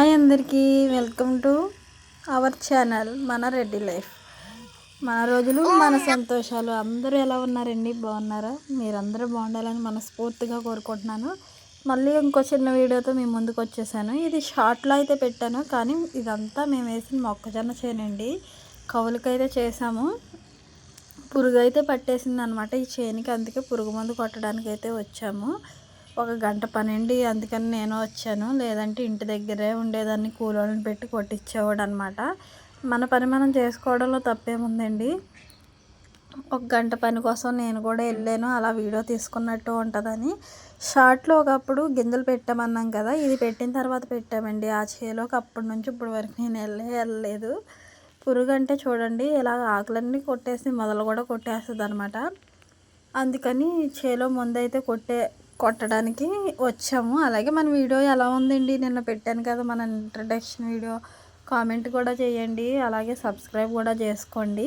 Hi అందరికీ, welcome to our channel మన Reddy life. మన రోజులు మన సంతోషాలు. అందరూ ఎలా ఉన్నారండి? బాగున్నారా? మీరందరూ బాగుండాలని మనస్ఫూర్తిగా కోరుకుంటున్నాను. మళ్ళీ ఇంకో చిన్న వీడియోతో మీ ముందుకు వచ్చేసాను. ఇది షార్ట్లో అయితే పెట్టాను, కానీ ఇదంతా మేము వేసిన మొక్కజొన్న చేనండి. కవులకైతే చేసాము. పురుగు అయితే పట్టేసింది అనమాట ఈ చేనికి. అందుకే పురుగు మందు కొట్టడానికి అయితే వచ్చాము. ఒక గంట పనండి, అందుకని నేను వచ్చాను. లేదంటే ఇంటి దగ్గరే ఉండేదాన్ని, కూలోళ్ళని పెట్టి కొట్టించేవాడు అనమాట. మన పని మనం చేసుకోవడంలో తప్పేముందండి. ఒక గంట పని కోసం నేను కూడా వెళ్ళాను, అలా వీడియో తీసుకున్నట్టు ఉంటుందని. షార్ట్లో ఒకప్పుడు గింజలు పెట్టామన్నాం కదా, ఇది పెట్టిన తర్వాత పెట్టామండి ఆ చేలోకి. అప్పటి నుంచి ఇప్పటి వరకు నేను వెళ్ళలేదు. పురుగు అంటే చూడండి, ఇలా ఆకులన్నీ కొట్టేసి మొదలు కూడా కొట్టేస్తుంది అనమాట. అందుకని చేలో ముందైతే కొట్టడానికి వచ్చాము. అలాగే మన వీడియో ఎలా ఉందండి? నిన్న పెట్టాను కదా మన ఇంట్రడక్షన్ వీడియో, కామెంట్ కూడా చేయండి. అలాగే సబ్స్క్రైబ్ కూడా చేసుకోండి.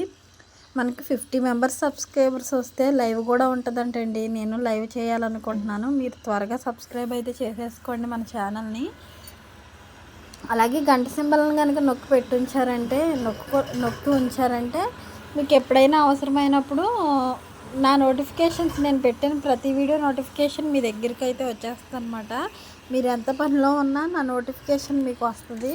మనకి 50 మెంబర్స్ సబ్స్క్రైబర్స్ వస్తే లైవ్ కూడా ఉంటుందంటండి. నేను లైవ్ చేయాలనుకుంటున్నాను. మీరు త్వరగా సబ్స్క్రైబ్ అయితే చేసేసుకోండి మన ఛానల్ని. అలాగే గంట సింబల్ని కనుక నొక్కి ఉంచారంటే మీకు ఎప్పుడైనా అవసరమైనప్పుడు నా నోటిఫికేషన్స్, నేను పెట్టిన ప్రతి వీడియో నోటిఫికేషన్ మీ దగ్గరికి అయితే వచ్చేస్తుంది అనమాట. మీరు ఎంత పనిలో ఉన్నా నా నోటిఫికేషన్ మీకు వస్తుంది.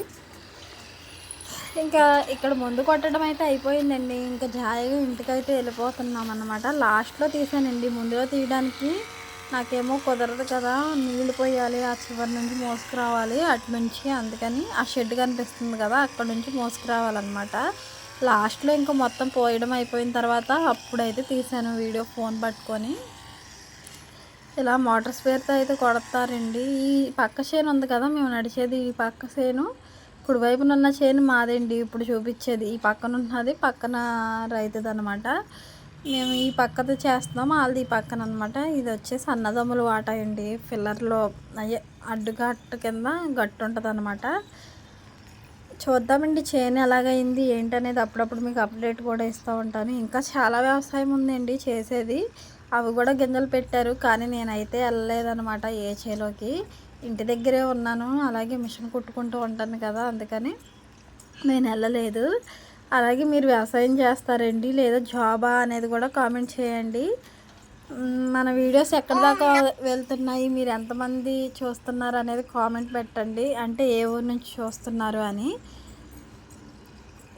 ఇంకా ఇక్కడ ముందు కొట్టడం అయితే అయిపోయిందండి. ఇంకా జాయిగా ఇంటికైతే వెళ్ళిపోతున్నాం అన్నమాట. లాస్ట్లో తీసానండి. ముందులో తీయడానికి నాకేమో కుదరదు కదా, నీళ్ళు పోయాలి, ఆ చివరి నుంచి మోసుకురావాలి అటు నుంచి. అందుకని ఆ షెడ్ కనిపిస్తుంది కదా, అక్కడ నుంచి మోసుకురావాలన్నమాట. లాస్ట్లో ఇంకా మొత్తం పోయడం అయిపోయిన తర్వాత అప్పుడైతే తీసాను వీడియో ఫోన్ పట్టుకొని. ఇలా మోటార్ స్పేర్తో అయితే కొడతారండి. ఈ పక్క చేను ఉంది కదా, మేము నడిచేది ఈ పక్క చేను. కుడివైపున ఉన్న చేను మాదండి. ఇప్పుడు చూపించేది ఈ పక్కన ఉన్నది పక్కన రైతుది అనమాట. మేము ఈ పక్కతో చేస్తున్నాము, వాళ్ళది ఈ పక్కన అనమాట. ఇది వచ్చేసి అన్నదమ్ముల వాటా అండి. పిల్లర్లో అయ్యే అడ్డుగట్టు కింద గట్టు ఉంటుంది అనమాట. చూద్దామండి చేను ఎలాగైంది ఏంటనేది అప్పుడప్పుడు మీకు అప్డేట్ కూడా ఇస్తూ ఉంటాను. ఇంకా చాలా వ్యవసాయం ఉందండి చేసేది. అవి కూడా గింజలు పెట్టారు, కానీ నేనైతే వెళ్ళలేదనమాట ఏ చేలోకి. ఇంటి దగ్గరే ఉన్నాను. అలాగే మిషన్ కుట్టుకుంటూ ఉంటాను కదా, అందుకని నేను వెళ్ళలేదు. అలాగే మీరు వ్యవసాయం చేస్తారండి లేదా జాబా అనేది కూడా కామెంట్ చేయండి. మన వీడియోస్ ఎక్కడి దాకా వెళ్తున్నాయి, మీరు ఎంతమంది చూస్తున్నారు అనేది కామెంట్ పెట్టండి. అంటే ఏ ఊరు నుంచి చూస్తున్నారు అని.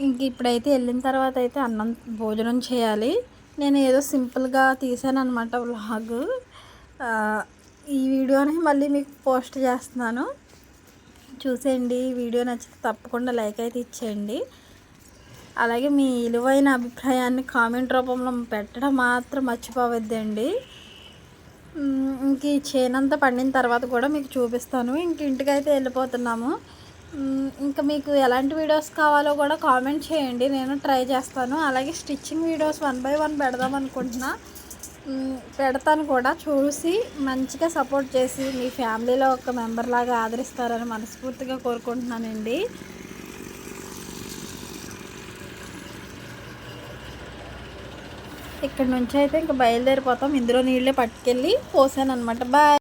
ఇంక ఇప్పుడైతే వెళ్ళిన తర్వాత అయితే భోజనం చేయాలి. నేను ఏదో సింపుల్గా తీసాను అనమాట వ్లాగ్. ఈ వీడియోని మళ్ళీ మీకు పోస్ట్ చేస్తున్నాను, చూసేయండి. వీడియో నచ్చితే తప్పకుండా లైక్ అయితే ఇచ్చేయండి. అలాగే మీ విలువైన అభిప్రాయాన్ని కామెంట్ రూపంలో పెట్టడం మాత్రం మర్చిపోవద్దండి. ఇంక ఈ చేనంతా పండిన తర్వాత కూడా మీకు చూపిస్తాను. ఇంక ఇంటికైతే వెళ్ళిపోతున్నాము. ఇంకా మీకు ఎలాంటి వీడియోస్ కావాలో కూడా కామెంట్ చేయండి, నేను ట్రై చేస్తాను. అలాగే స్టిచ్చింగ్ వీడియోస్ 1 by 1 పెడదాం అనుకుంటున్నా, పెడతాను కూడా. చూసి మంచిగా సపోర్ట్ చేసి మీ ఫ్యామిలీలో ఒక మెంబర్ లాగా ఆదరిస్తారని మనస్ఫూర్తిగా కోరుకుంటున్నానండి. ఇక్కడ నుంచి అయితే ఇంకా బయలుదేరిపోతాం. ఇందులో నీళ్ళే పట్టుకెళ్ళి పోసాను అనమాట. బాయ్.